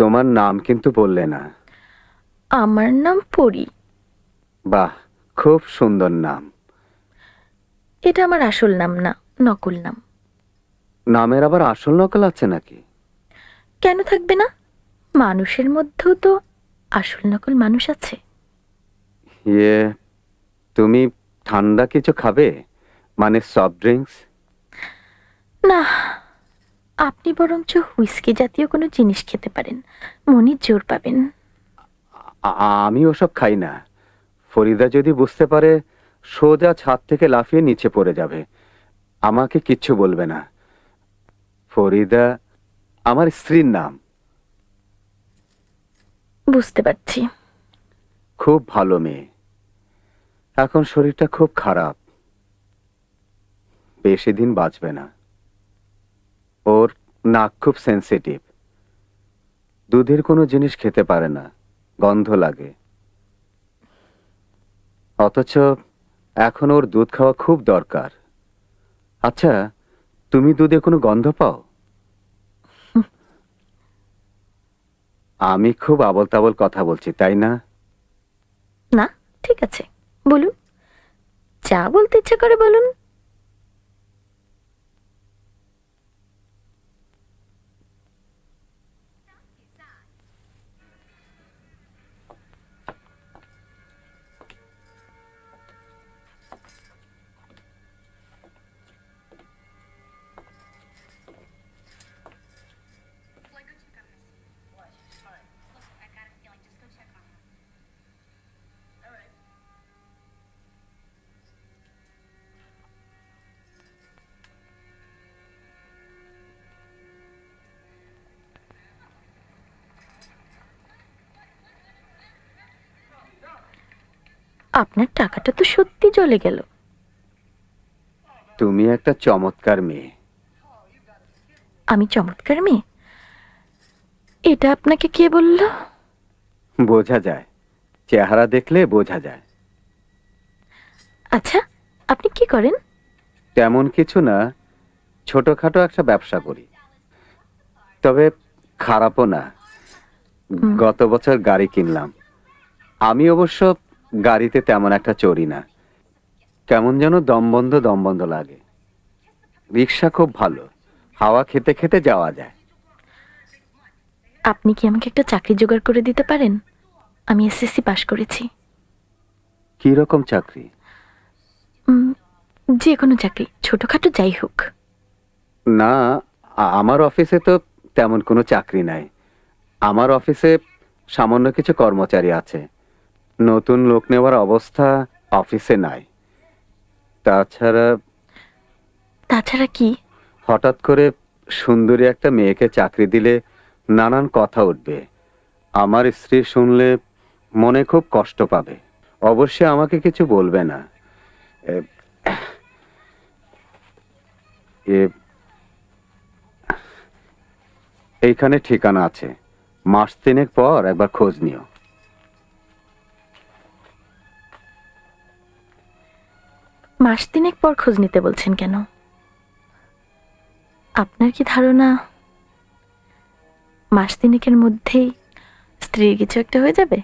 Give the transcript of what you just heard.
তোমার নাম কিন্তু বললে না। আমার নাম পরি। বাহ, খুব সুন্দর নাম। এটা আমার আসল নাম না, নকল নাম। নামের আবার আসল নকল আছে নাকি? কেন থাকবে না? মানুষের মধ্যেও তো আসল নকল মানুষ আছে। ইয়ে, তুমি ঠান্ডা কিছু খাবে? মানে সফট ড্রিঙ্কস? না, আপনি বরঞ্চ হুইস্কি জাতীয় কোনো জিনিস খেতে পারেন, মনে জোর পাবেন। আমি ওসব খাই না। ফরিদা যদি বুঝতে পারে, সোজা ছাদ থেকে লাফিয়ে নিচে পড়ে যাবে। আমাকে কিচ্ছু বলবে না। ফরিদা আমার স্ত্রীর নাম। বুঝতে পারছি। খুব ভালো মেয়ে। এখন শরীরটা খুব খারাপ, বেশি দিন বাঁচবে না। ওর নাক খুব সেনসিটিভ, দুধের কোনো জিনিস খেতে পারে না, গন্ধ লাগে। অথচ এখন ওর দুধ খাওয়া খুব দরকার। আচ্ছা, তুমি দুধে কোনো গন্ধ পাও? আমি খুব আবল তাবল কথা বলছি, তাই না? না, ঠিক আছে, বলুন, যা বলতে ইচ্ছা করে বলুন। আপনার টাকাটা তো সত্যি চলে গেল। তুমি একটা চমৎকার মেয়ে। আমি চমৎকার মেয়ে? এটা আপনাকে কে বলল? বোঝা যায়, চেহারা দেখলে বোঝা যায়। আচ্ছা, আপনি কি করেন? তেমন কিছু না, ছোটখাটো একটা ব্যবসা করি। তবে খারাপও না। গত বছর গাড়ি কিনলাম। আমি অবশ্য গাড়িতে তেমন একটা চড়ি না, কেমন যেন দমবন্ধ দমবন্ধ লাগে। রিক্সা খুব ভালো, হাওয়া খেতে খেতে যাওয়া যায়। আপনি কি আমাকে একটা চাকরি জোগাড় করে দিতে পারেন? আমি এসএসসি পাশ করেছি। কি রকম চাকরি? উম, যে কোনো চাকরি, ছোটখাটো যাই হোক। না, আমার অফিসে তো তেমন কোনো চাকরি নাই। আমার অফিসে সামান্য কিছু কর্মচারী আছে। নতুন লোক নেওয়ার অবস্থা অফিসে নাই। তাছাড়া তাছাড়া কি? হঠাৎ করে সুন্দরী একটা মেয়েকে চাকরি দিলে নানান কথা উঠবে। আমার স্ত্রী শুনলে মনে খুব কষ্ট পাবে। অবশ্যই আমাকে কিছু বলবে না। এ, এ, এইখানে ঠিকানা আছে, মাস তিনেক পর একবার খোঁজ নিও। মাস তিনেক পর খোঁজ নিতে বলছেন কেন? আপনার কি ধারণা মাস তিনেকের মধ্যেই স্ত্রীর কিছু একটা হয়ে যাবে?